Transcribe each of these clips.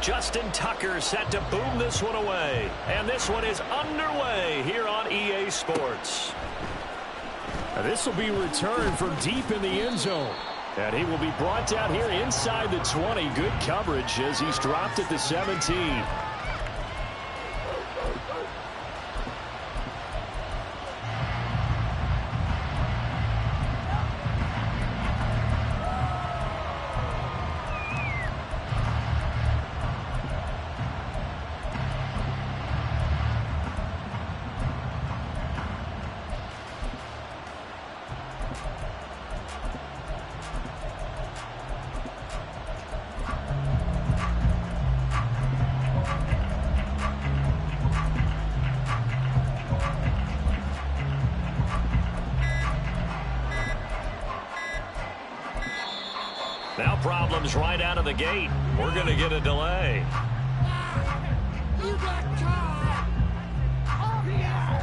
Justin Tucker set to boom this one away. And this one is underway here on EA Sports. This will be returned from deep in the end zone. And he will be brought down here inside the 20. Good coverage as he's dropped at the 17. Now problems right out of the gate. We're going to get a delay. You got caught. Oh, yeah.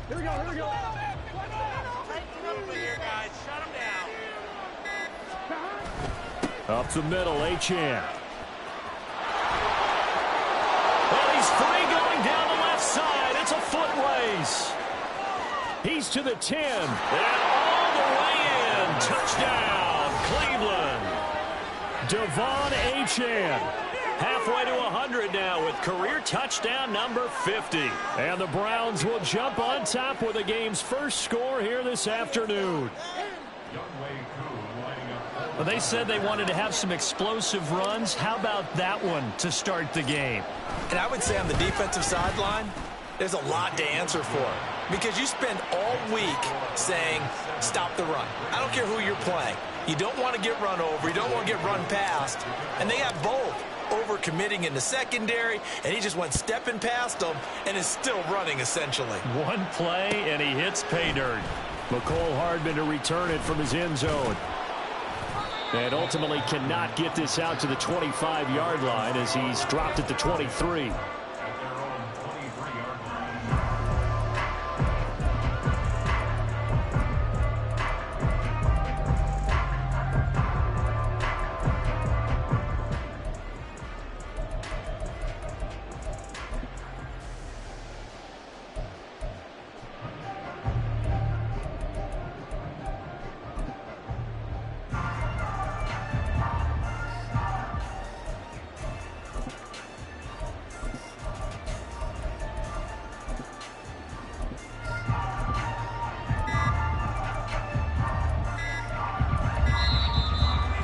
Here we go, here we go. Over here, guys. Shut him down. Up the middle, Achane. Well, he's free going down the left side. It's a foot race. He's to the 10. And all the way in. Touchdown, Cleveland. Devon Achane. Halfway to 100 now with career touchdown number 50. And the Browns will jump on top with the game's first score here this afternoon. Well, they said they wanted to have some explosive runs. How about that one to start the game? And I would say on the defensive sideline, there's a lot to answer for. Because you spend all week saying, stop the run. I don't care who you're playing. You don't want to get run over. You don't want to get run past. And they have both. Over-committing in the secondary, and he just went stepping past them and is still running, essentially. One play, and he hits pay dirt. McCole Hardman to return it from his end zone. And ultimately cannot get this out to the 25-yard line as he's dropped at the 23.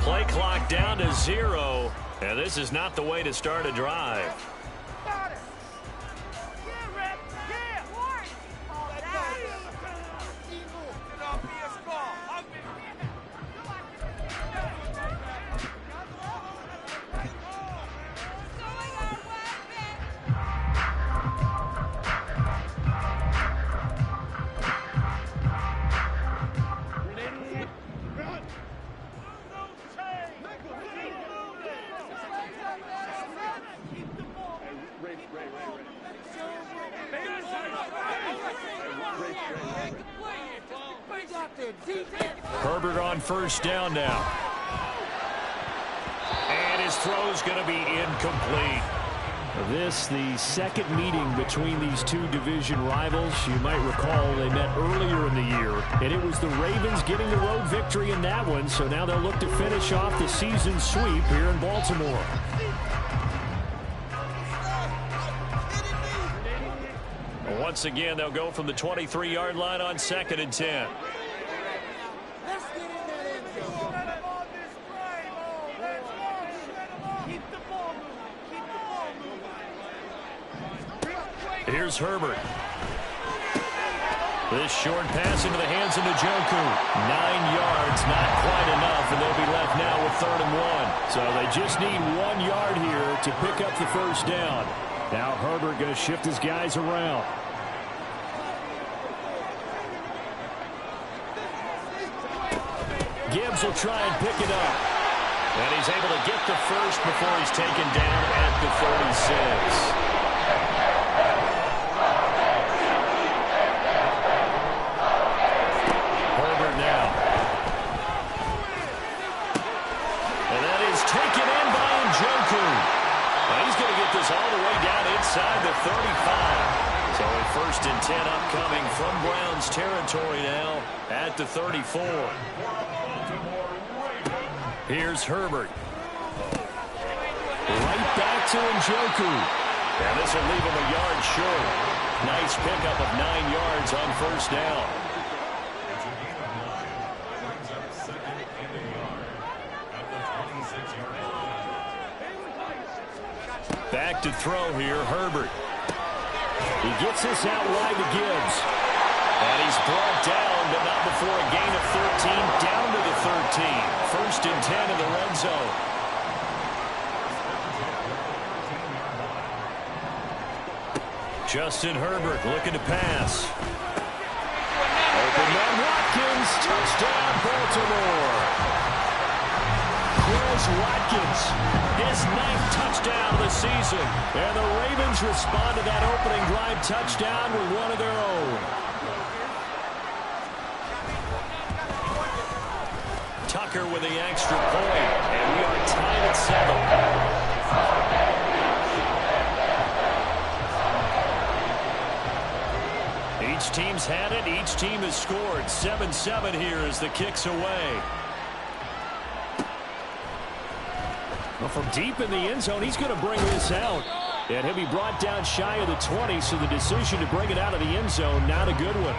Play clock down to 0. And this is not the way to start a drive. Herbert on first down now. And his throw's going to be incomplete. This, the second meeting between these two division rivals. You might recall they met earlier in the year, and it was the Ravens getting the road victory in that one, so now they'll look to finish off the season sweep here in Baltimore. Once again, they'll go from the 23-yard line on 2nd and 10. Here's Herbert. This short pass into the hands of Njoku. 9 yards, not quite enough, and they'll be left now with 3rd and 1. So they just need 1 yard here to pick up the first down. Now Herbert going to shift his guys around. Gibbs will try and pick it up. And he's able to get the first before he's taken down at the 36. Herbert now. And that is taken in by Njoku. And he's going to get this all the way down inside the 35. So a 1st and 10 upcoming from Browns territory now at the 34. Here's Herbert. Right back to Njoku. And this will leave him a yard short. Nice pickup of 9 yards on 1st down. Back to throw here, Herbert. He gets this out wide to Gibbs. And he's brought down, but not before a gain of 13, down to the 13. 1st and 10 in the red zone. Justin Herbert looking to pass. Open man Watkins, touchdown Baltimore. Chris Watkins, his 9th touchdown of the season. And the Ravens respond to that opening drive touchdown with one of their own. Tucker with the extra point, and we are tied at 7. Each team's had it. Each team has scored. 7-7 here as the kick's away. Well, from deep in the end zone, he's going to bring this out. And he'll be brought down shy of the 20, so the decision to bring it out of the end zone, not a good one.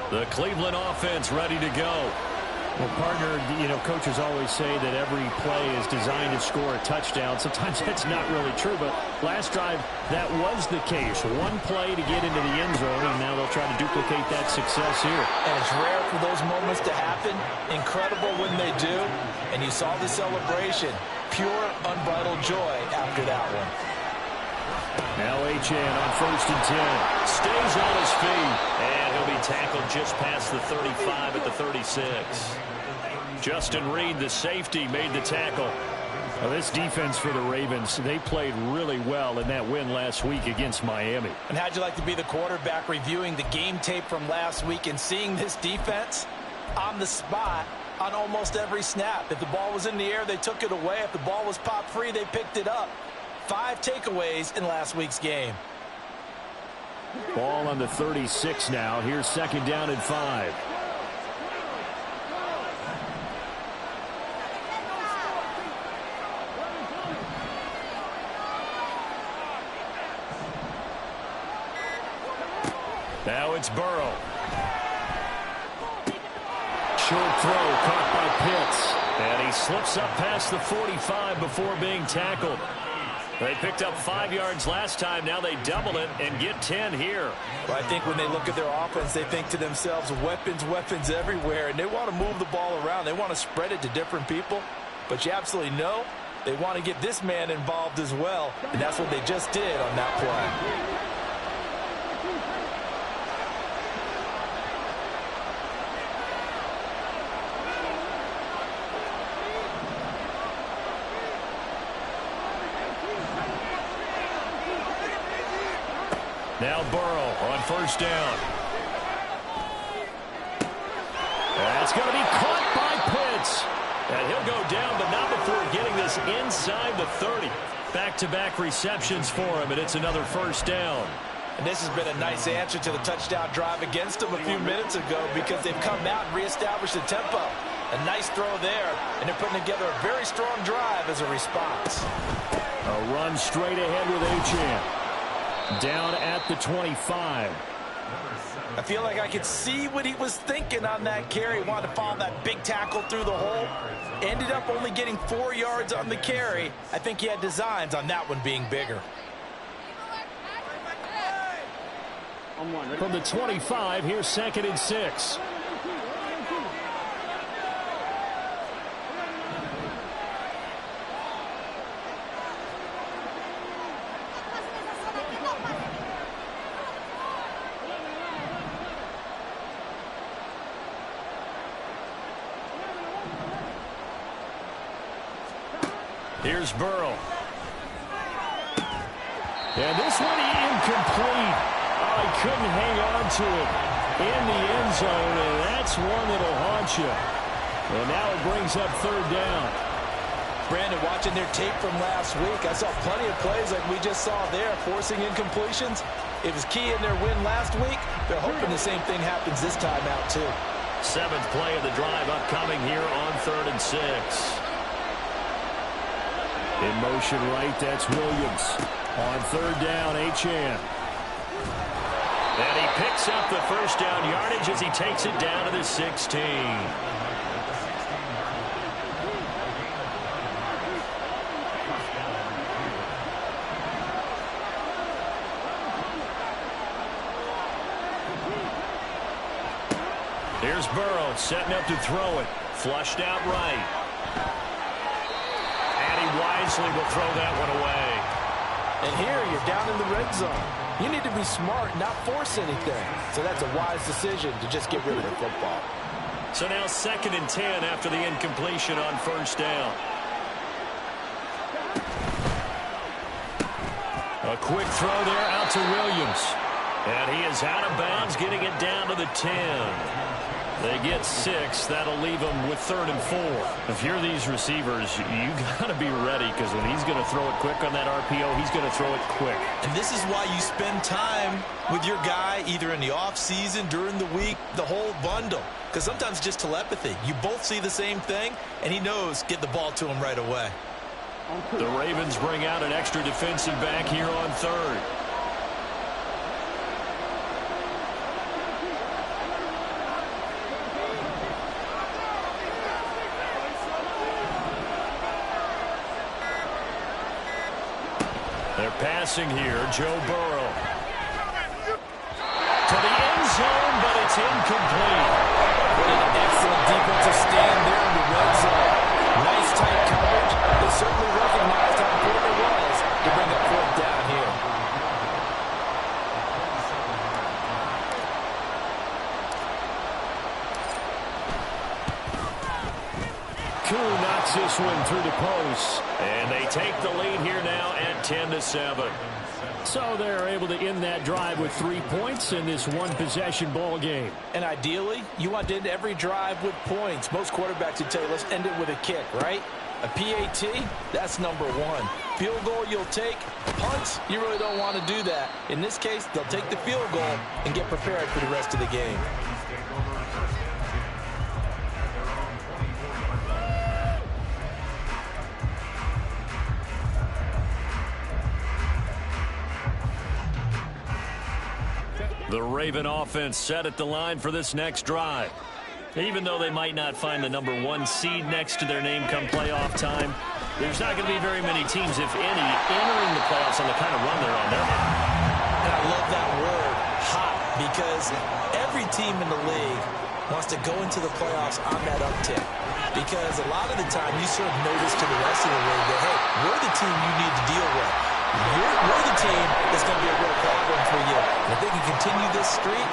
The Cleveland offense ready to go. Well, partner, coaches always say that every play is designed to score a touchdown. Sometimes that's not really true, but last drive, that was the case. One play to get into the end zone, and now they'll try to duplicate that success here. And it's rare for those moments to happen. Incredible when they do. And you saw the celebration. Pure, unbridled joy after that one. Now Achane on 1st and 10. Stays on his feet. And he'll be tackled just past the 35 at the 36. Justin Reed, the safety, made the tackle. Well, this defense for the Ravens, they played really well in that win last week against Miami. And how'd you like to be the quarterback reviewing the game tape from last week and seeing this defense on the spot on almost every snap? If the ball was in the air, they took it away. If the ball was popped free, they picked it up. 5 takeaways in last week's game. Ball on the 36 now. Here's 2nd down and 5. Now it's Burrow. Short throw caught by Pitts. And he slips up past the 45 before being tackled. They picked up 5 yards last time. Now they double it and get 10 here. Well, I think when they look at their offense, they think to themselves, weapons, weapons everywhere. And they want to move the ball around. They want to spread it to different people. But you absolutely know they want to get this man involved as well. And that's what they just did on that play. Now Burrow on 1st down. That's going to be caught by Pitts. And he'll go down, but not before getting this inside the 30. Back-to-back receptions for him, and it's another 1st down. And this has been a nice answer to the touchdown drive against them a few minutes ago because they've come out and reestablished the tempo. A nice throw there, and they're putting together a very strong drive as a response. A run straight ahead with Achane. Down at the 25. I feel like I could see what he was thinking on that carry. He wanted to follow that big tackle through the hole. Ended up only getting 4 yards on the carry. I think he had designs on that one being bigger. From the 25, here's 2nd and 6. Here's Burrow. And this one incomplete. Oh, he couldn't hang on to it in the end zone, and that's one that'll haunt you. And now it brings up 3rd down. Brandon, watching their tape from last week, I saw plenty of plays like we just saw there, forcing incompletions. It was key in their win last week. They're hoping the same thing happens this time out, too. 7th play of the drive upcoming here on 3rd and 6. In motion right, that's Williams. On 3rd down, Achane. And he picks up the first down yardage as he takes it down to the 16. Here's Burrow setting up to throw it. Flushed out right. Wisely will throw that one away. And here you're down in the red zone. You need to be smart, not force anything. So that's a wise decision to just get rid of the football. So now 2nd and 10 after the incompletion on 1st down. A quick throw there out to Williams. And he is out of bounds, getting it down to the 10. They get 6. That'll leave them with 3rd and 4. If you're these receivers, you got to be ready, because when he's going to throw it quick on that RPO, he's going to throw it quick. And this is why you spend time with your guy either in the offseason, during the week, the whole bundle. Because sometimes just telepathy. You both see the same thing, and he knows get the ball to him right away. The Ravens bring out an extra defensive back here on 3rd. They're passing here. Joe Burrow. To the end zone, but it's incomplete. An excellent defensive stand there in the red zone. Nice tight coverage. They certainly recognized how important it was to bring a 4th down here. Koo knocks this one through the post. And they take the lead here now at 10-7. So they're able to end that drive with 3 points in this one-possession ball game. And ideally, you want to end every drive with points. Most quarterbacks would tell you, let's end it with a kick, right? A PAT, that's number 1. Field goal you'll take. Punts, you really don't want to do that. In this case, they'll take the field goal and get prepared for the rest of the game. The Raven offense set at the line for this next drive. Even though they might not find the number 1 seed next to their name come playoff time, there's not going to be very many teams, if any, entering the playoffs on the kind of run they're on. And I love that word, hot, because every team in the league wants to go into the playoffs on that uptick. Because a lot of the time you serve notice to the rest of the league that, hey, we're the team you need to deal with. We're the team that's going to be a real problem for you. And if they can continue this streak,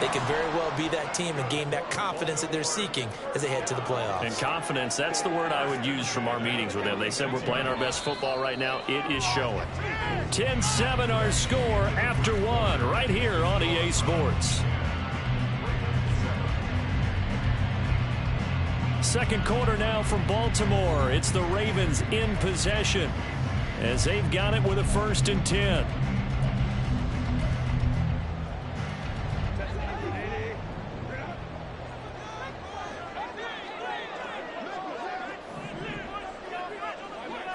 they can very well be that team and gain that confidence that they're seeking as they head to the playoffs. And confidence, that's the word I would use from our meetings with them. They said we're playing our best football right now. It is showing. 10-7 our score after 1 right here on EA Sports. Second quarter now from Baltimore. It's the Ravens in possession as they've got it with a 1st and 10.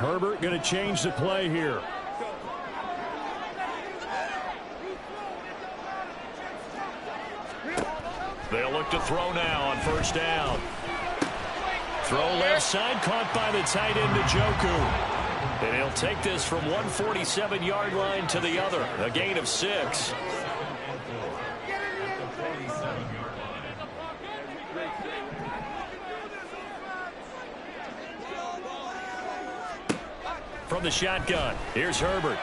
Herbert going to change the play here. They'll look to throw now on first down. Throw left side, caught by the tight end Njoku. And he'll take this from 147-yard line to the other. A gain of 6. From the shotgun, here's Herbert.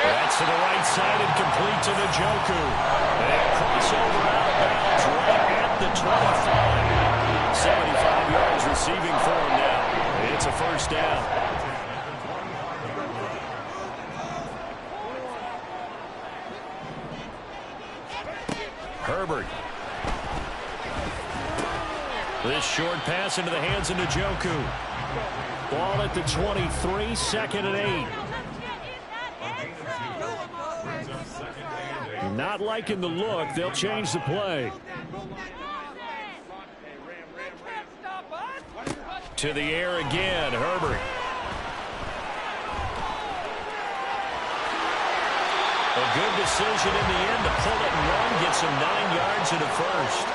That's to the right side and complete to Njoku. And crossover out of bounds right at the 25. 75 yards receiving for him now. It's a first down. Herbert. This short pass into the hands of Njoku. Ball at the 23, 2nd and 8. Not liking the look. They'll change the play. To the air again, Herbert. A good decision in the end to pull it and run, gets him 9 yards and a first.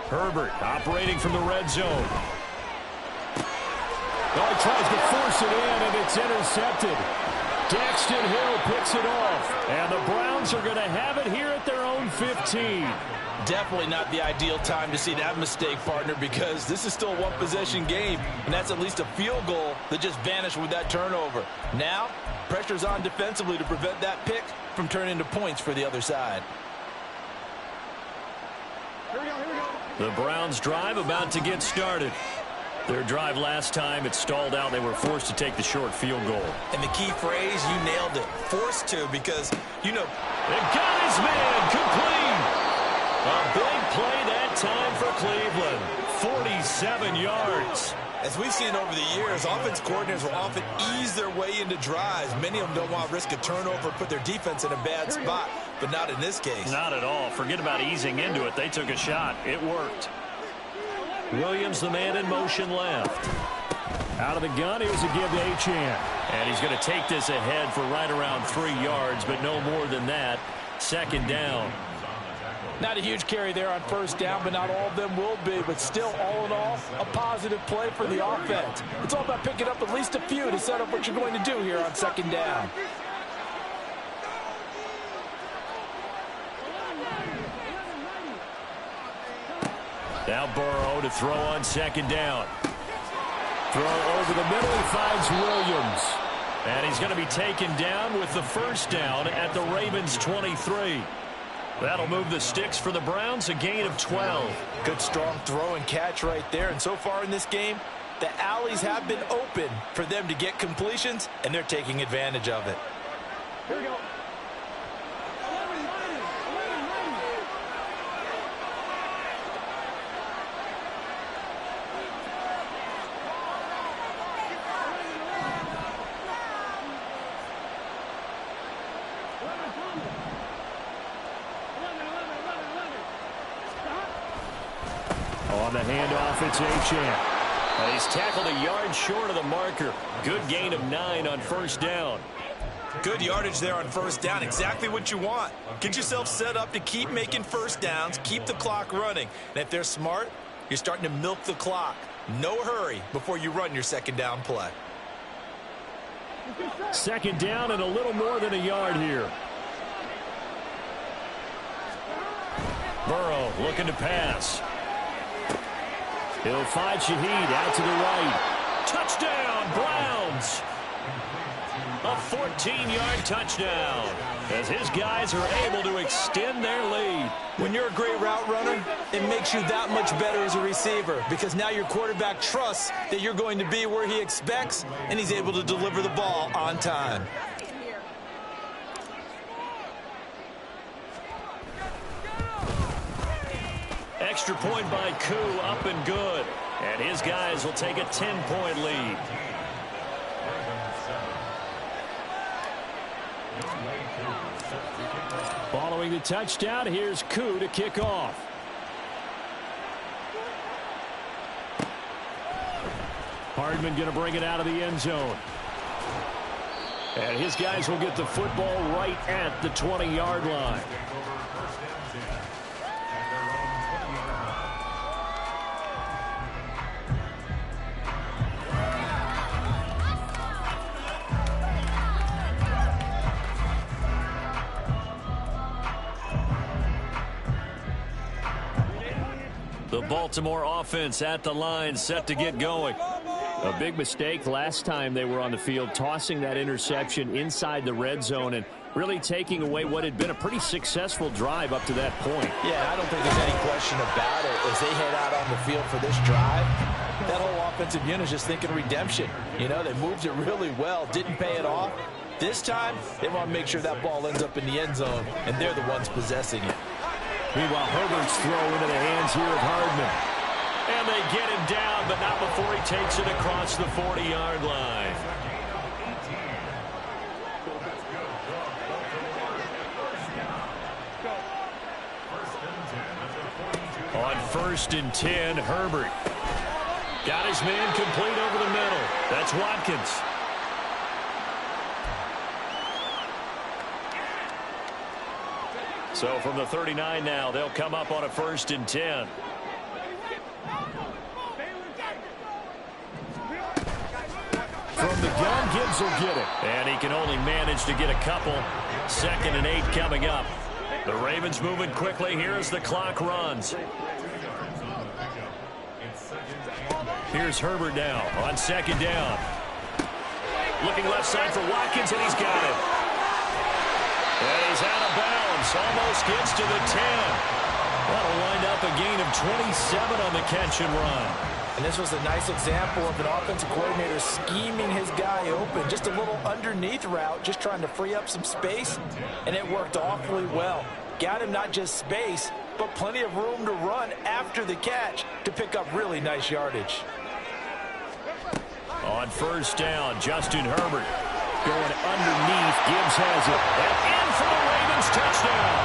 Herbert operating from the red zone. Oh, he tries to force it in, and it's intercepted. Daxton Hill picks it off. And the Browns are going to have it here at their own 15. Definitely not the ideal time to see that mistake, partner, because this is still a one-possession game, and that's at least a field goal that just vanished with that turnover. Now, pressure's on defensively to prevent that pick from turning into points for the other side. The Browns drive about to get started. Their drive last time, it stalled out. They were forced to take the short field goal. And the key phrase, you nailed it. Forced to, because, you know, they got his man complete. A big play that time for Cleveland. 47 yards. As we've seen over the years, offense coordinators will often ease their way into drives. Many of them don't want to risk a turnover, put their defense in a bad spot, but not in this case. Not at all. Forget about easing into it. They took a shot. It worked. Williams, the man in motion left. Out of the gun, here's a give to Achane. And he's going to take this ahead for right around 3 yards, but no more than that. 2nd down. Not a huge carry there on first down, but not all of them will be. But still, all in all, a positive play for the offense. It's all about picking up at least a few to set up what you're going to do here on 2nd down. Now Burrow to throw on 2nd down. Throw over the middle, he finds Williams. And he's going to be taken down with the first down at the Ravens' 23. That'll move the sticks for the Browns, a gain of 12. Good strong throw and catch right there. And so far in this game, the alleys have been open for them to get completions, and they're taking advantage of it. Here we go. On the handoff, it's Achane. And he's tackled a yard short of the marker. Good gain of 9 on first down. Good yardage there on first down. Exactly what you want. Get yourself set up to keep making first downs, keep the clock running. And if they're smart, you're starting to milk the clock. No hurry before you run your 2nd down play. 2nd down and a little more than a yard here. Burrow looking to pass. He'll find Shaheed out to the right. Touchdown, Browns! A 14-yard touchdown as his guys are able to extend their lead. When you're a great route runner, it makes you that much better as a receiver because now your quarterback trusts that you're going to be where he expects, and he's able to deliver the ball on time. Extra point by Koo, up and good. And his guys will take a 10-point lead. Following the touchdown, here's Koo to kick off. Hardman going to bring it out of the end zone. And his guys will get the football right at the 20-yard line. The Baltimore offense at the line, set to get going. A big mistake last time they were on the field, tossing that interception inside the red zone and really taking away what had been a pretty successful drive up to that point. Yeah, I don't think there's any question about it. As they head out on the field for this drive, that whole offensive unit is just thinking redemption. You know, they moved it really well, didn't pay it off. This time, they want to make sure that ball ends up in the end zone, and they're the ones possessing it. Meanwhile, Herbert's throw into the hands here of Hardman. And they get him down, but not before he takes it across the 40-yard line. On 1st and 10, Herbert. Got his man complete over the middle. That's Watkins. So from the 39 now, they'll come up on a 1st and 10. From the gun, Gibbs will get it. And he can only manage to get a couple. 2nd and 8 coming up. The Ravens moving quickly here as the clock runs. Here's Herbert now on 2nd down. Looking left side for Watkins, and he's got it. And he's out of bounds. Almost gets to the 10. That'll wind up a gain of 27 on the catch and run. And this was a nice example of an offensive coordinator scheming his guy open. Just a little underneath route, just trying to free up some space, and it worked awfully well. Got him not just space, but plenty of room to run after the catch to pick up really nice yardage. On 1st down, Justin Herbert going underneath. Gibbs has it. And in for the Ravens touchdown.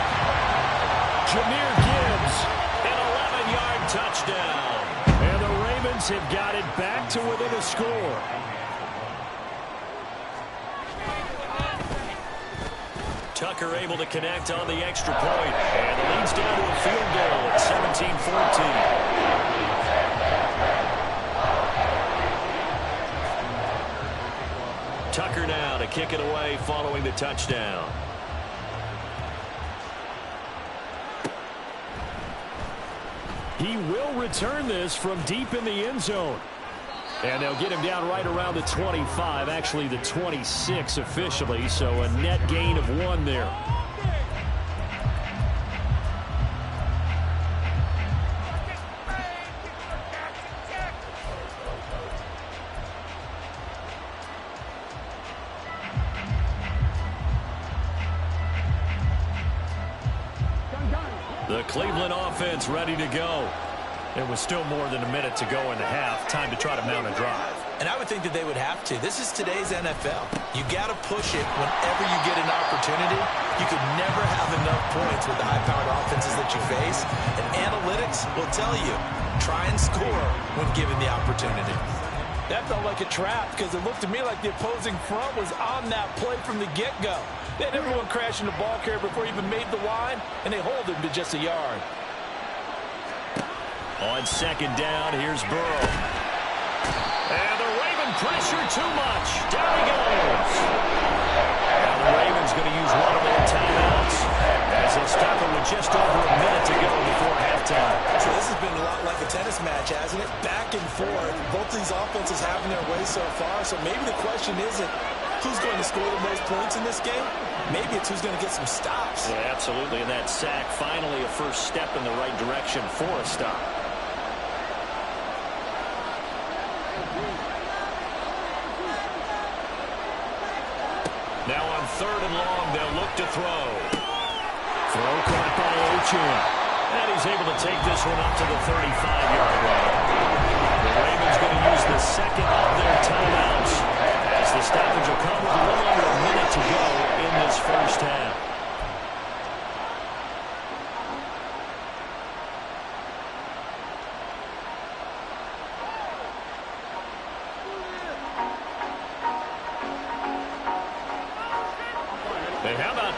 Jahmyr Gibbs. An 11-yard touchdown. And the Ravens have got it back to within a score. Tucker able to connect on the extra point. And it leads down to a field goal at 17-14. Tucker now to kick it away following the touchdown. He will return this from deep in the end zone. And they'll get him down right around the 25, actually the 26 officially, so a net gain of 1 there. The Cleveland offense ready to go. There was still more than a minute to go in the half. Time to try to mount a drive. And I would think that they would have to. This is today's NFL. You got to push it whenever you get an opportunity. You could never have enough points with the high-powered offenses that you face. And analytics will tell you, try and score when given the opportunity. That felt like a trap because it looked to me like the opposing front was on that play from the get-go. They had everyone crashing the ball carrier before he even made the line, and they hold him to just a yard. On 2nd down, here's Burrow. And the Raven pressure too much. Down he goes. And the Ravens going to use one of their timeouts as they stop it with just over a minute to go before halftime. So this has been a lot like a tennis match, hasn't it? Back and forth. Both these offenses having their way so far. So maybe the question isn't who's going to score the most points in this game. Maybe it's who's going to get some stops. Yeah, absolutely. And that sack, finally a first step in the right direction for a stop. Now on 3rd and long, they'll look to throw. Throw caught by Achane. And he's able to take this one up to the 35-yard line. The Ravens going to use the second of their timeouts as the stoppage will come with a little under a minute to go in this first half.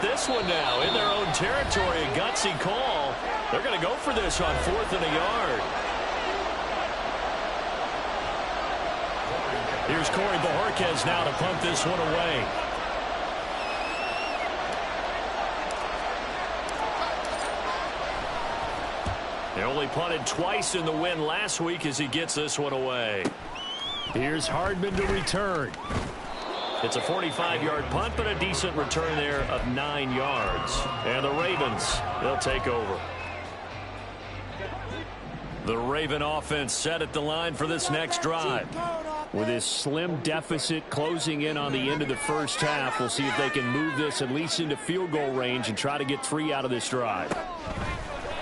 get this one now in their own territory. A gutsy call. They're going to go for this on 4th and a yard. Here's Corey Bojorquez now to punt this one away. He only punted twice in the win last week as he gets this one away. Here's Hardman to return. It's a 45-yard punt, but a decent return there of 9 yards. And the Ravens, they'll take over. The Raven offense set at the line for this next drive. With this slim deficit closing in on the end of the first half, we'll see if they can move this at least into field goal range and try to get 3 out of this drive.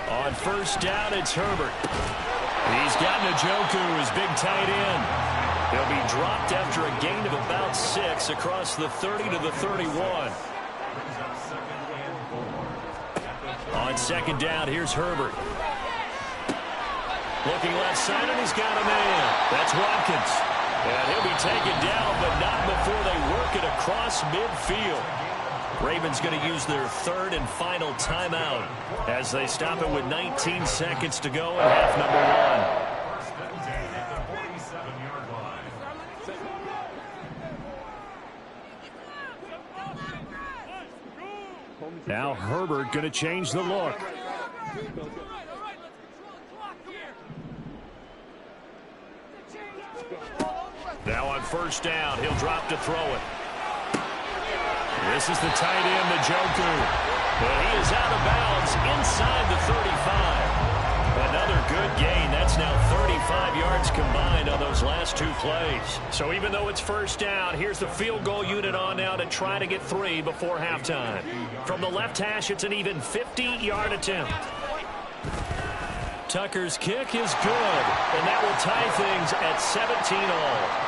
On first down, it's Herbert. He's got Njoku, his big tight end. He'll be dropped after a gain of about 6 across the 30 to the 31. On second down, here's Herbert. Looking left side, and he's got a man. That's Watkins. And he'll be taken down, but not before they work it across midfield. Ravens going to use their 3rd and final timeout as they stop it with 19 seconds to go in half number 1. Now Herbert going to change the look. Now on first down, he'll drop to throw it. This is the tight end, Njoku. And he is out of bounds inside the 35. Another good gain. That's now 35 yards combined on those last 2 plays. So even though it's first down, here's the field goal unit on now to try to get 3 before halftime. From the left hash, it's an even 50-yard attempt. Tucker's kick is good, and that will tie things at 17-all.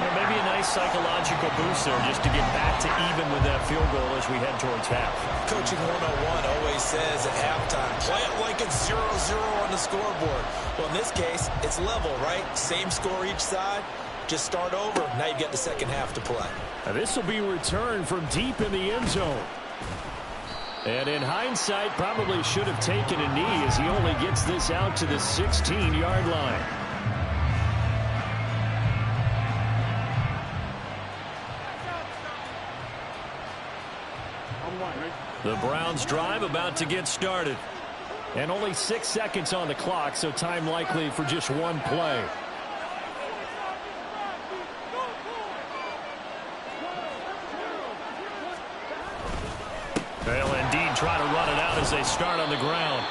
Maybe a nice psychological boost there just to get back to even with that field goal as we head towards half. Coaching 101 always says at halftime, play it like it's 0-0 on the scoreboard. Well, in this case, it's level, right? Same score each side. Just start over. Now you've got the second half to play. Now this will be returned from deep in the end zone. And in hindsight, probably should have taken a knee as he only gets this out to the 16-yard line. The Browns drive about to get started. And only 6 seconds on the clock, so time likely for just 1 play. They'll indeed try to run it out as they start on the ground.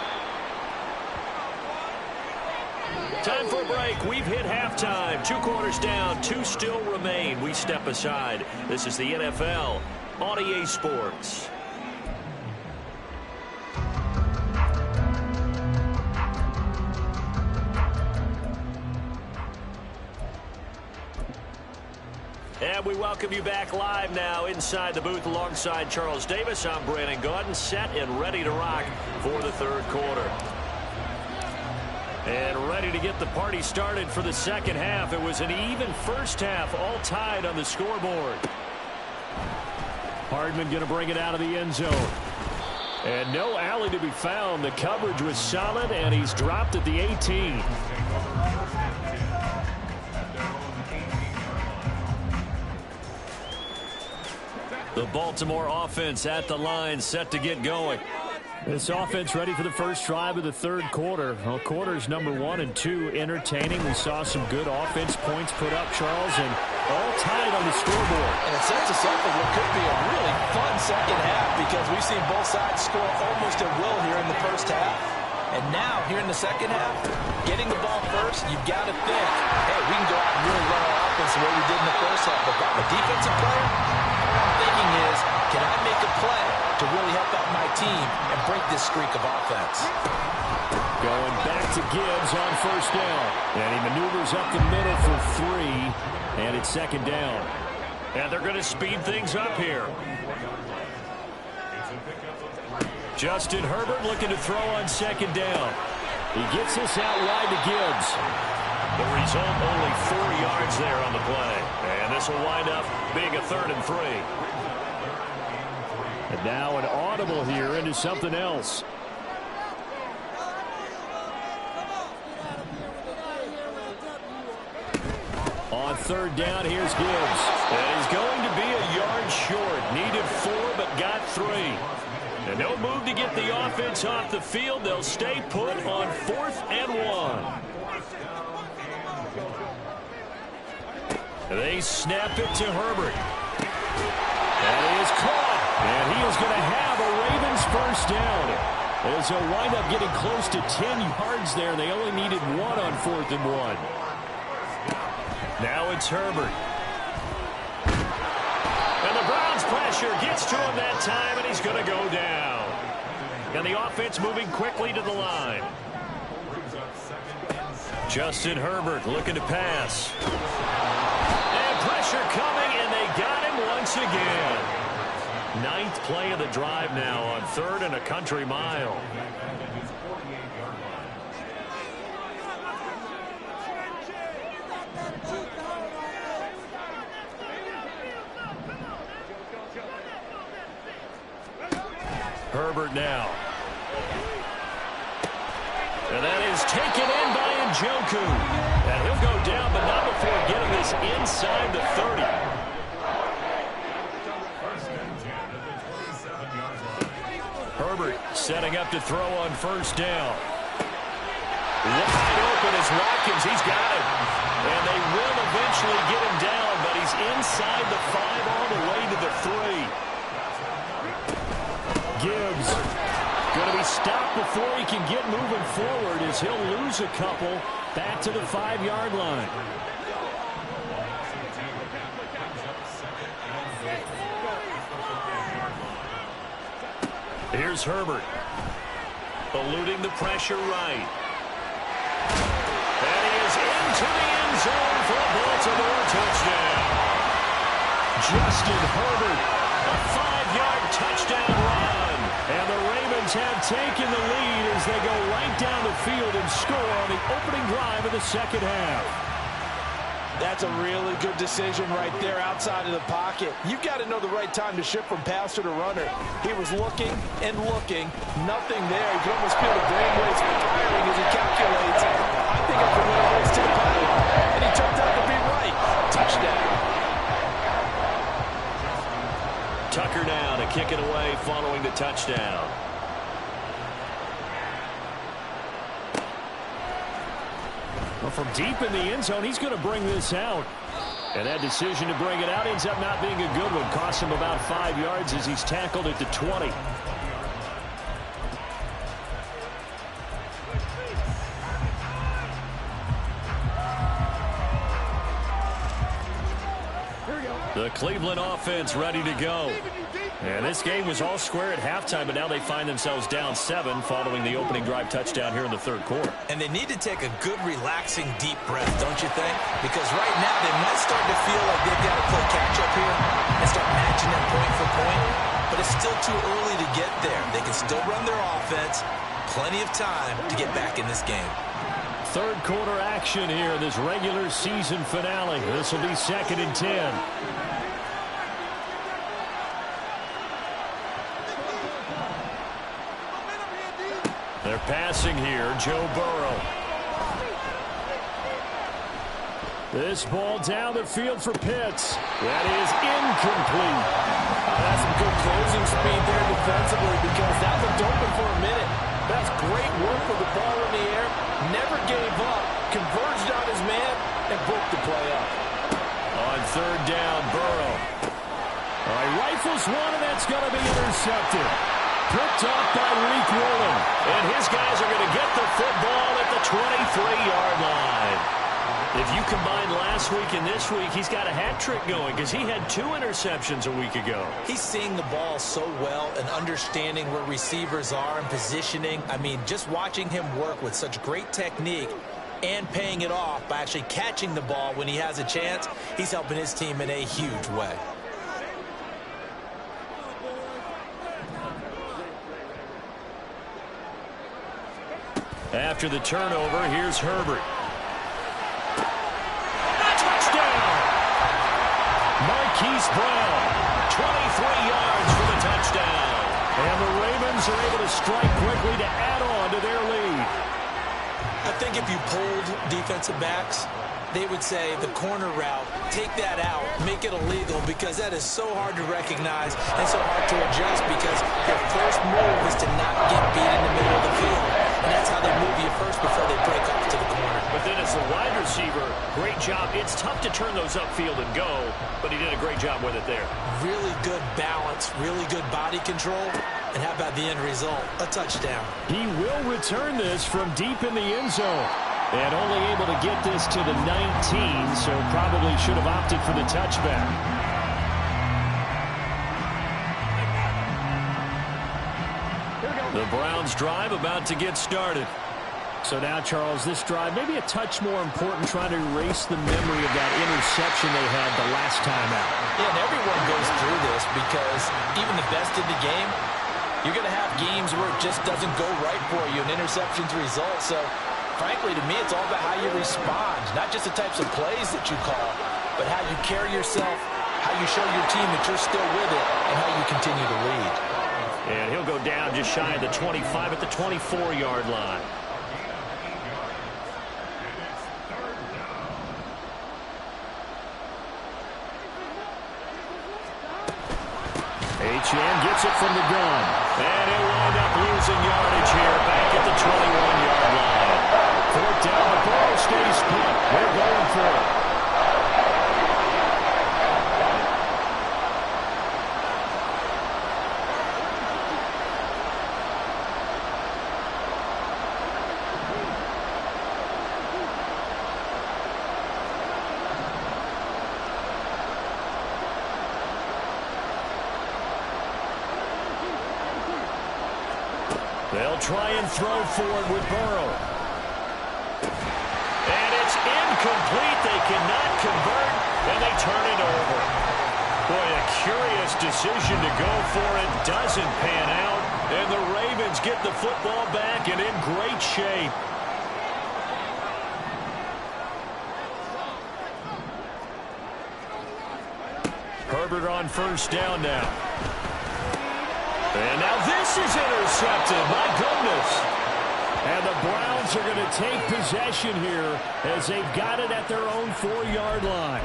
Time for a break. We've hit halftime. 2 quarters down, 2 still remain. We step aside. This is the NFL on EA Sports. And we welcome you back live now inside the booth alongside Charles Davis. I'm Brandon Gaudin, set and ready to rock for the 3rd quarter. And ready to get the party started for the second half. It was an even first half, all tied on the scoreboard. Hardman going to bring it out of the end zone. And no alley to be found. The coverage was solid, and he's dropped at the 18. The Baltimore offense at the line, set to get going. This offense ready for the first drive of the 3rd quarter. Well, quarters number 1 and 2 entertaining. We saw some good offense points put up, Charles, and all tied on the scoreboard. And it sets us up for what could be a really fun second half because we've seen both sides score almost at will here in the first half. And now, here in the second half, getting the ball first, you've got to think, hey, we can go out and really run our offense the way we did in the first half. But if I'm a defensive player, all I'm thinking is, can I make a play to really help out my team and break this streak of offense? Going back to Gibbs on first down. And he maneuvers up the middle for 3. And it's second down. And they're going to speed things up here. Justin Herbert looking to throw on second down. He gets this out wide to Gibbs. The result, only 4 yards there on the play. And this will wind up being a 3rd and 3. And now an audible here into something else. On third down, here's Gibbs. And he's going to be a yard short. Needed 4, but got 3. And no move to get the offense off the field. They'll stay put on 4th and 1. They snap it to Herbert. And he is caught. And he is going to have a Ravens first down. As they'll wind up getting close to 10 yards there. They only needed 1 on 4th and 1. Now it's Herbert. And the Browns pressure gets to him that time, and he's going to go down. And the offense moving quickly to the line. Justin Herbert looking to pass. And pressure coming, and they got him once again. 9th play of the drive now on 3rd and a country mile. Herbert now. And that is taken in by Njoku. And he'll go down, but not before getting this inside the 30. Herbert setting up to throw on first down. Wide open is Watkins. He's got him. And they will eventually get him down, but he's inside the 5 all the way to the 3. Gibbs going to be stopped before he can get moving forward as he'll lose a couple back to the 5-yard line. Here's Herbert. Eluding the pressure right. And he is into the end zone for a Baltimore touchdown. Justin Herbert, a 5-yard touchdown run. And the Ravens have taken the lead as they go right down the field and score on the opening drive of the second half. That's a really good decision right there outside of the pocket. You've got to know the right time to shift from passer to runner. He was looking and looking. Nothing there. You can almost feel the brainwaves firing as he calculates. I think I can win a race to the pylon. And he turned out to be right. Touchdown. Tucker now to kick it away following the touchdown. Well, from deep in the end zone, he's going to bring this out. And that decision to bring it out ends up not being a good one. Costs him about 5 yards as he's tackled at the 20. The Cleveland offense ready to go. And this game was all square at halftime, but now they find themselves down 7 following the opening drive touchdown here in the 3rd quarter. And they need to take a good, relaxing, deep breath, don't you think? Because right now they might start to feel like they've got to play catch-up here and start matching them point for point. But it's still too early to get there. They can still run their offense. Plenty of time to get back in this game. 3rd quarter action here, this regular season finale. This will be 2nd and 10. They're passing here, Joe Burrow. This ball down the field for Pitts. That is incomplete. That's some good closing speed there defensively because that looked open for a minute. That's great work with the ball in the air. Never gave up. Converged on his man and broke the play up. On 3rd down, Burrow. All right, rifles one, and that's going to be intercepted. Picked up by Reek Woolen. And his guys are going to get the football at the 23-yard line. If you combine last week and this week, he's got a hat trick going because he had 2 interceptions a week ago. He's seeing the ball so well and understanding where receivers are and positioning. I mean, just watching him work with such great technique and paying it off by actually catching the ball when he has a chance, he's helping his team in a huge way. After the turnover, here's Herbert. Marquise Brown, 23 yards for the touchdown. And the Ravens are able to strike quickly to add on to their lead. I think if you polled defensive backs, they would say the corner route, take that out, make it illegal, because that is so hard to recognize and so hard to adjust, because your first move is to not get beat in the middle of the field. And that's how they move you first before they break off to the corner. But then as the wide receiver, great job. It's tough to turn those upfield and go, but he did a great job with it there. Really good balance, really good body control. And how about the end result? A touchdown. He will return this from deep in the end zone. And only able to get this to the 19, so probably should have opted for the touchback. The Browns drive about to get started. So now, Charles, this drive maybe a touch more important, trying to erase the memory of that interception they had the last time out. Yeah, and everyone goes through this, because even the best in the game, you're going to have games where it just doesn't go right for you, and interceptions result. So frankly, to me, it's all about how you respond, not just the types of plays that you call, but how you carry yourself, how you show your team that you're still with it, and how you continue to lead. And he'll go down just shy of the 25 at the 24-yard line. Achane gets it from the gun. And he'll wind up losing yardage here back at the 21-yard line. Fourth down, the ball stays put. They're going for it. They'll try and throw for it with Burrow. And it's incomplete. They cannot convert, and they turn it over. Boy, a curious decision to go for it. Doesn't pan out, and the Ravens get the football back and in great shape. Herbert on first down now. And now this is intercepted. My goodness. And the Browns are going to take possession here as they've got it at their own 4-yard line.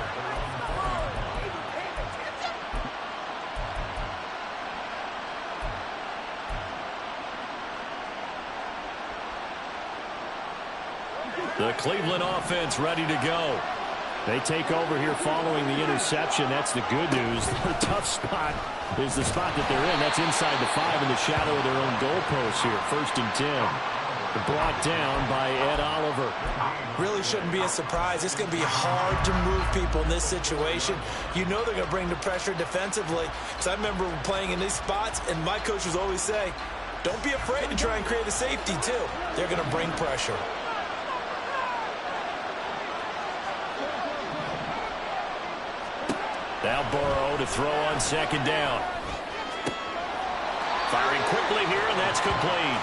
The Cleveland offense ready to go. They take over here following the interception. That's the good news. The tough spot is the spot that they're in. That's inside the 5 in the shadow of their own goalpost here. 1st and 10. Brought down by Ed Oliver. Really shouldn't be a surprise. It's going to be hard to move people in this situation. You know they're going to bring the pressure defensively. Because I remember playing in these spots, and my coach was always saying, don't be afraid to try and create a safety, too. They're going to bring pressure. Now Burrow to throw on 2nd down. Firing quickly here, and that's complete.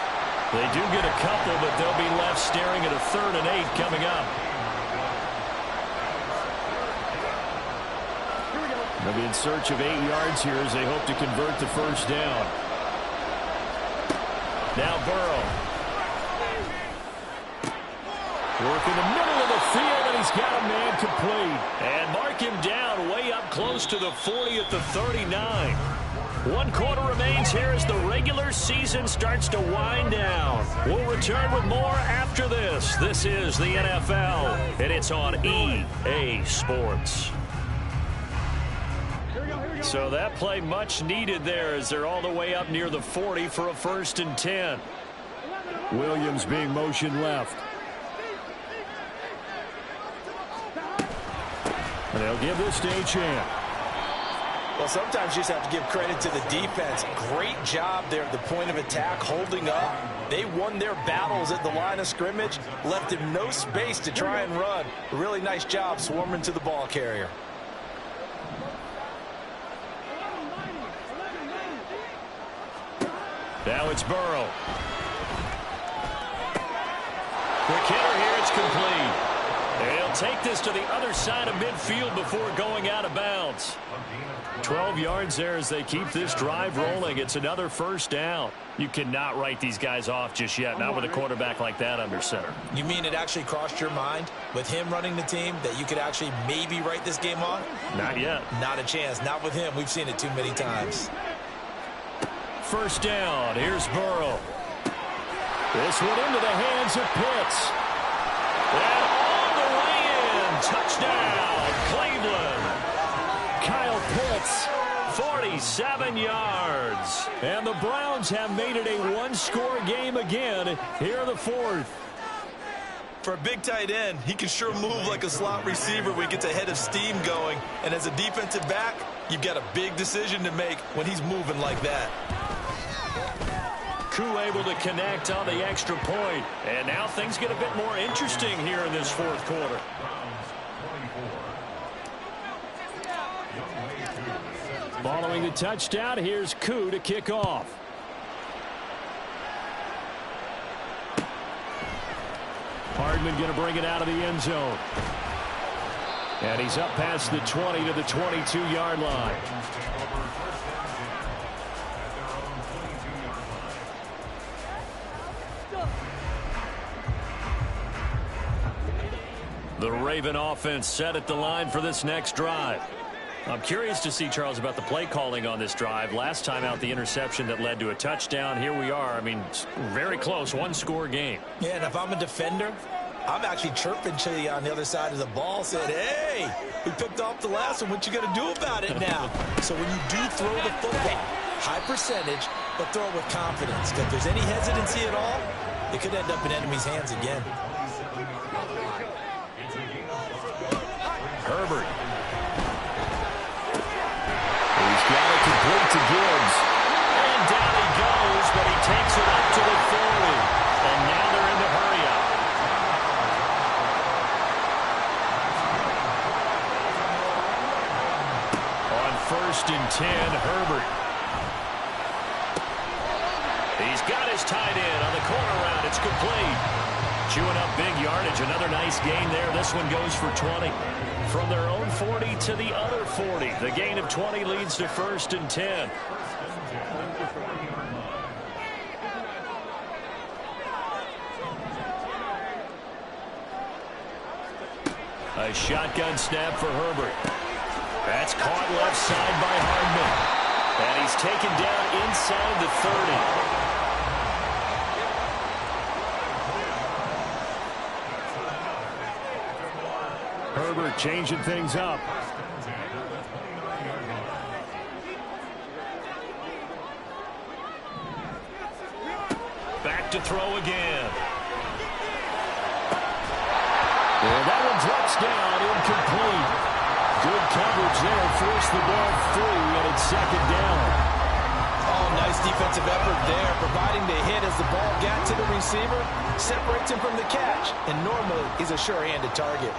They do get a couple, but they'll be left staring at a 3rd and 8 coming up. They'll be in search of 8 yards here as they hope to convert the 1st down. Now Burrow. Work in the middle of the field, and he's got a man complete. And mark him down way up close to the 40 at the 39. 1 quarter remains here as the regular season starts to wind down. We'll return with more after this. This is the NFL, and it's on EA Sports. So that play much needed there as they're all the way up near the 40 for a 1st and 10. Williams being motioned left. And they'll give this to Achane. Well, sometimes you just have to give credit to the defense. Great job there at the point of attack, holding up. They won their battles at the line of scrimmage, left him no space to try and run. A really nice job swarming to the ball carrier. Now it's Burrow. Quick hitter here, it's complete. And he'll take this to the other side of midfield before going out of bounds. 12 yards there as they keep this drive rolling. It's another first down. You cannot write these guys off just yet, not with a quarterback like that under center. You mean it actually crossed your mind with him running the team that you could actually maybe write this game off? Not yet. Not a chance. Not with him. We've seen it too many times. First down. Here's Burrow. This one into the hands of Pitts. And all the way in. Touchdown, Cleveland. Kyle Pitts, 47 yards. And the Browns have made it a one-score game again here in the fourth. For a big tight end, he can sure move like a slot receiver when he gets a head of steam going. And as a defensive back, you've got a big decision to make when he's moving like that. Koo able to connect on the extra point. And now things get a bit more interesting here in this fourth quarter. Following the touchdown, here's Koo to kick off. Hardman going to bring it out of the end zone. And he's up past the 20 to the 22-yard line. The Raven offense set at the line for this next drive. I'm curious to see, Charles, about the play calling on this drive. Last time out, the interception that led to a touchdown. Here we are. I mean, very close, one-score game. Yeah, and if I'm a defender, I'm actually chirping to you on the other side of the ball, saying, hey, we picked off the last one. What you going to do about it now? So when you do throw the football, high percentage, but throw it with confidence. Because if there's any hesitancy at all, it could end up in enemy's hands again. Herbert. He's got it complete to Gibbs. And down he goes, but he takes it up to the 40. And now they're in the hurry-up. On 1st and 10, Herbert. He's got his tight end on the corner route. It's complete. Chewing up big yardage. Another nice gain there. This one goes for 20. From their own 40 to the other 40. The gain of 20 leads to 1st and 10. A shotgun snap for Herbert. That's caught left side by Hardman. And he's taken down inside the 30. Herbert changing things up. Back to throw again. And that one drops down, incomplete. Good coverage there, forced the ball free, and it's 2nd down. Oh, nice defensive effort there, providing the hit as the ball got to the receiver, separates him from the catch, and normally he's a sure-handed target.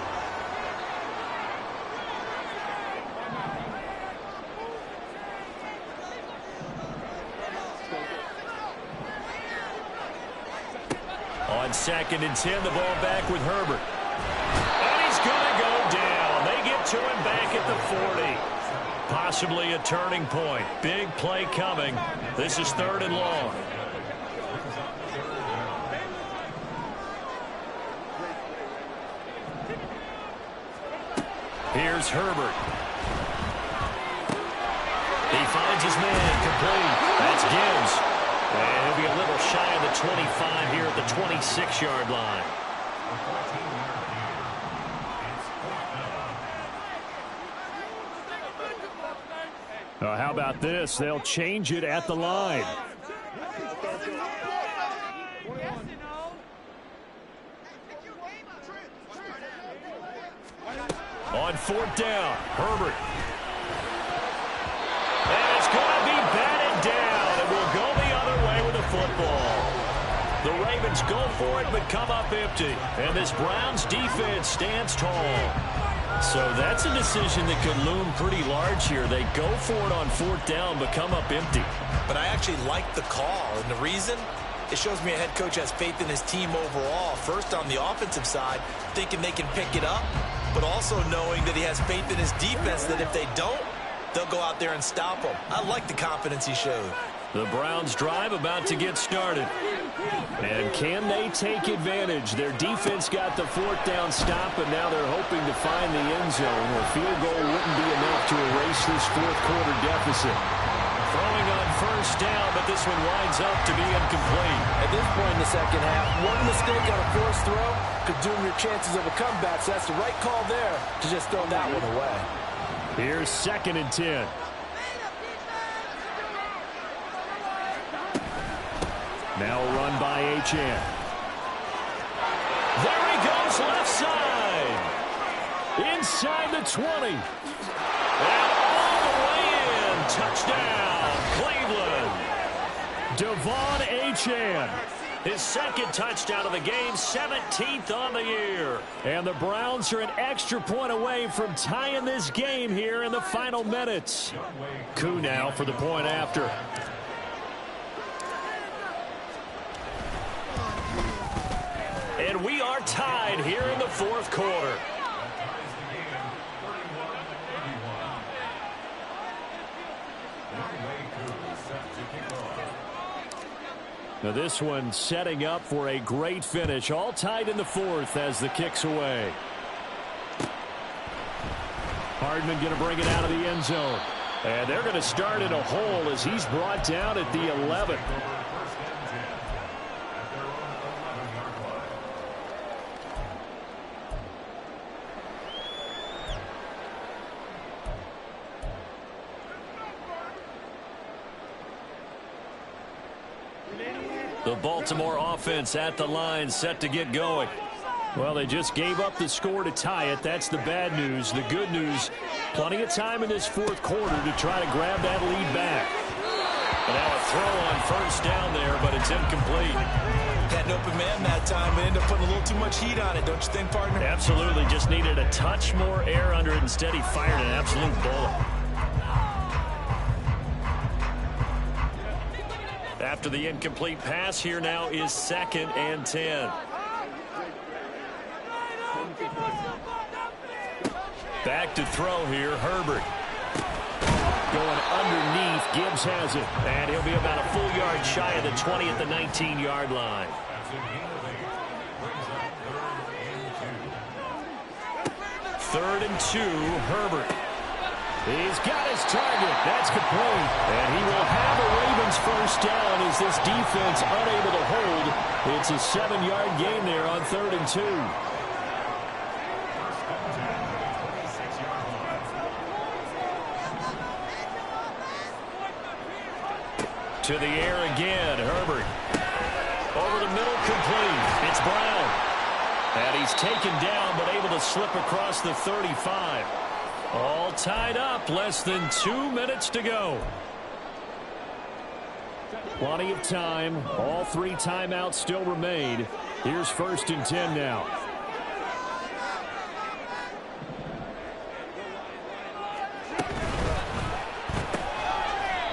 On 2nd and 10, the ball back with Herbert. And he's going to go down. They get to him back at the 40. Possibly a turning point. Big play coming. This is 3rd and long. Here's Herbert. He finds his man complete. That's Gibbs. And he'll be a little shy of the 25 here at the 26-yard line. How about this? They'll change it at the line. On 4th down, Herbert. And it's going to be batted down. It will go the other way with the football. The Ravens go for it but come up empty. And this Browns defense stands tall. So that's a decision that could loom pretty large here. They go for it on 4th down but come up empty. But I actually like the call, and the reason? It shows me a head coach has faith in his team overall. First on the offensive side, thinking they can pick it up, but also knowing that he has faith in his defense that if they don't, they'll go out there and stop them. I like the confidence he showed. The Browns drive about to get started. And can they take advantage? Their defense got the fourth down stop, and now they're hoping to find the end zone where field goal wouldn't be enough to erase this fourth quarter deficit. Throwing on first down, but this one winds up to be incomplete. At this point in the second half, one mistake on a forced throw could doom your chances of a comeback, so that's the right call there to just throw that one away. Here's 2nd and 10. Now a run by Achane. There he goes, left side. Inside the 20. And all the way in. Touchdown, Cleveland. Devon Achane. His 2nd touchdown of the game, 17th on the year. And the Browns are an extra point away from tying this game here in the final minutes. Koo now for the point after. And we are tied here in the fourth quarter. Now this one setting up for a great finish. All tied in the fourth as the kick's away. Hardman going to bring it out of the end zone. And they're going to start in a hole as he's brought down at the 11. The Baltimore offense at the line, set to get going. Well, they just gave up the score to tie it. That's the bad news. The good news, plenty of time in this fourth quarter to try to grab that lead back. And now a throw on first down there, but it's incomplete. Had an open man that time, but ended up putting a little too much heat on it, don't you think, partner? Absolutely, just needed a touch more air under it. Instead, he fired an absolute bullet. After the incomplete pass, here now is 2nd and 10. Back to throw here, Herbert. Going underneath, Gibbs has it. And he'll be about a full yard shy of the 20 at the 19-yard line. Third and 2, Herbert. He's got his target. That's complete. And he will have a Ravens first down as this defense unable to hold. It's a 7-yard gain there on 3rd and 2. To the air again, Herbert. Over the middle, complete. It's Brown. And he's taken down, but able to slip across the 35. All tied up, less than 2 minutes to go. Plenty of time. All 3 timeouts still remain. Here's 1st and 10 now.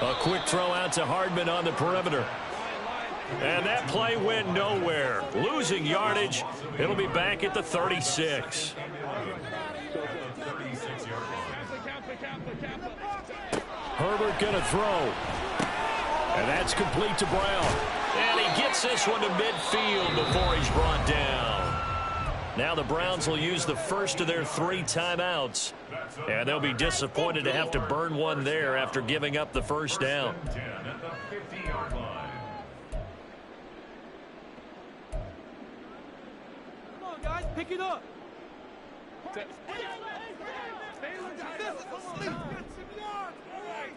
A quick throw out to Hardman on the perimeter. And that play went nowhere. Losing yardage. It'll be back at the 36. Herbert going to throw. And that's complete to Brown. And he gets this one to midfield before he's brought down. Now the Browns will use the first of their 3 timeouts. And they'll be disappointed to have to burn one there after giving up the first down. Come on, guys, pick it up.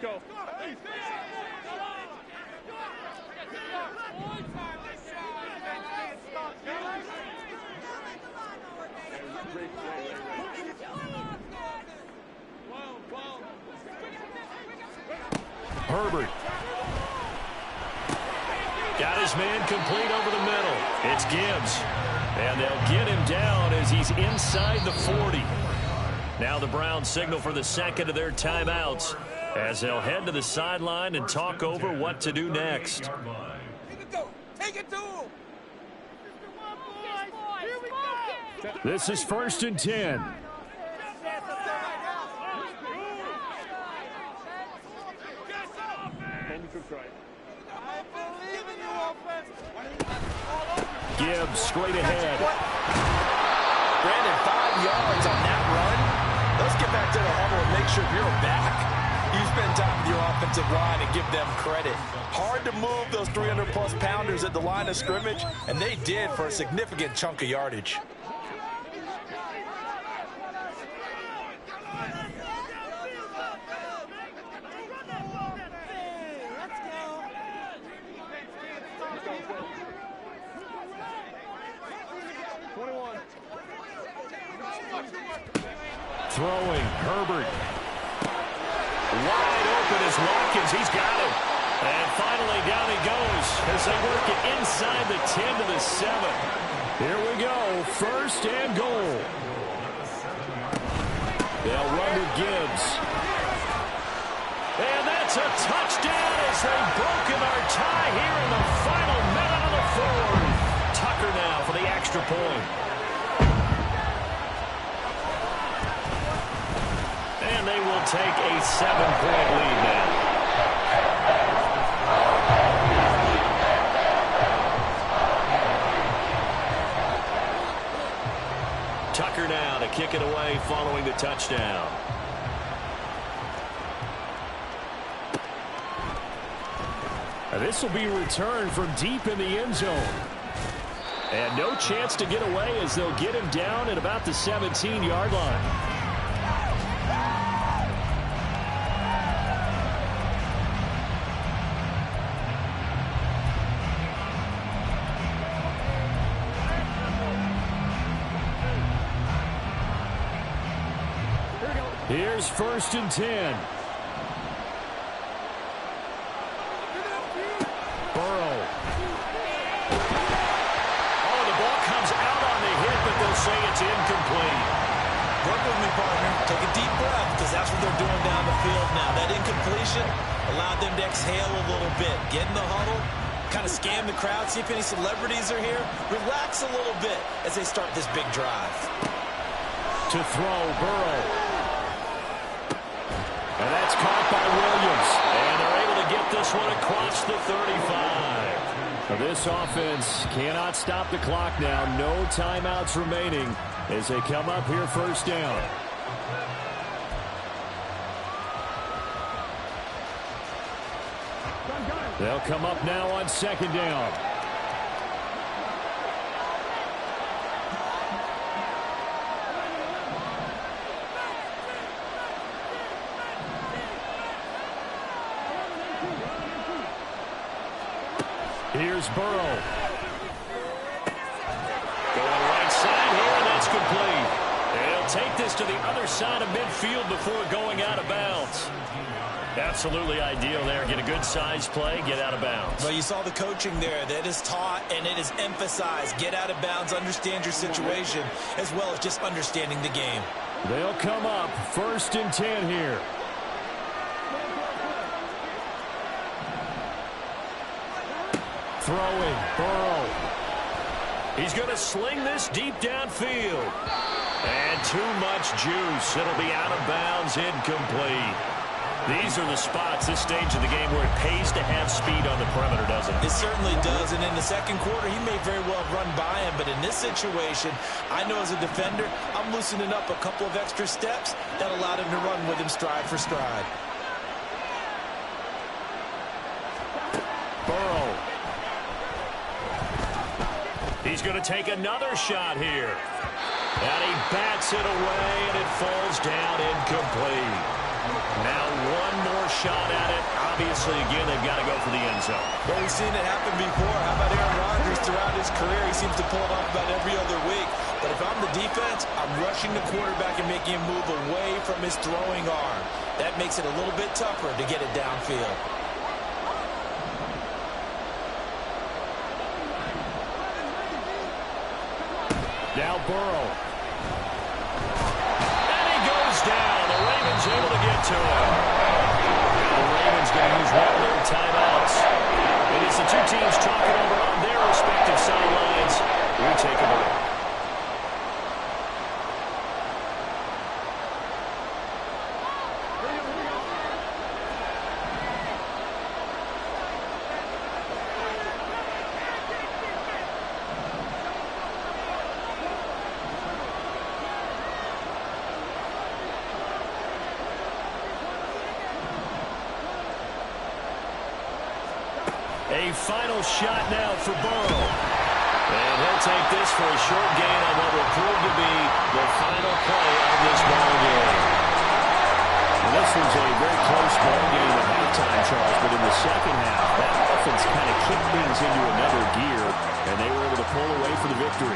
Go. Herbert. Got his man complete over the middle. It's Gibbs. And they'll get him down as he's inside the 40. Now the Browns signal for the second of their timeouts as they'll head to the sideline and talk over what to do next. Take it to him. This is 1st and 10. Gibbs straight ahead. Brandon, 5 yards on that run. Let's get back to the huddle and make sure you're back. You spend time with your offensive line and give them credit. Hard to move those 300-plus pounders at the line of scrimmage, and they did for a significant chunk of yardage. Throwing, Herbert. Wide open is Watkins. He's got it. And finally down he goes as they work it inside the 10 to the 7. Here we go. First and goal. They'll run with Gibbs. And that's a touchdown as they've broken our tie here in the final minute of the fourth. Tucker now for the extra point. And they will take a 7-point lead now. Tucker now to kick it away following the touchdown. This will be returned from deep in the end zone. And no chance to get away as they'll get him down at about the 17-yard line. Here's 1st and 10. Burrow. Oh, the ball comes out on the hit, but they'll say it's incomplete. Work with me, partner. Take a deep breath, because that's what they're doing down the field now. That incompletion allowed them to exhale a little bit. Get in the huddle, kind of scan the crowd, see if any celebrities are here. Relax a little bit as they start this big drive. To throw, Burrow. And that's caught by Williams. And they're able to get this one across the 35. Now this offense cannot stop the clock now. No timeouts remaining as they come up here 1st down. They'll come up now on 2nd down. Here's Burrow. Going right side here, and that's complete. They'll take this to the other side of midfield before going out of bounds. Absolutely ideal there. Get a good size play, get out of bounds. Well, you saw the coaching there. That is taught and it is emphasized. Get out of bounds, understand your situation, as well as just understanding the game. They'll come up 1st and 10 here. Throwing, Burrow. He's going to sling this deep downfield. And too much juice. It'll be out of bounds, incomplete. These are the spots, this stage of the game, where it pays to have speed on the perimeter, doesn't it? It certainly does, and in the second quarter, he may very well run by him, but in this situation, I know as a defender, I'm loosening up a couple of extra steps that allowed him to run with him stride for stride. Burrow. He's going to take another shot here. And he bats it away, and it falls down incomplete. Now one more shot at it. Obviously, again, they've got to go for the end zone. Well, we've seen it happen before. How about Aaron Rodgers throughout his career? He seems to pull it off about every other week. But if I'm the defense, I'm rushing the quarterback and making him move away from his throwing arm. That makes it a little bit tougher to get it downfield. Now Burrow. And he goes down. The Ravens able to get to him. Now the Ravens going to use one of their timeouts. It is the two teams talking over on their respective sidelines. We take a break. A final shot now for Burrow. And he'll take this for a short gain on what will prove to be the final play of this ball game. And this was a very close ball game at halftime, Charles, but in the second half, that offense kind of kicked things into another gear, and they were able to pull away for the victory.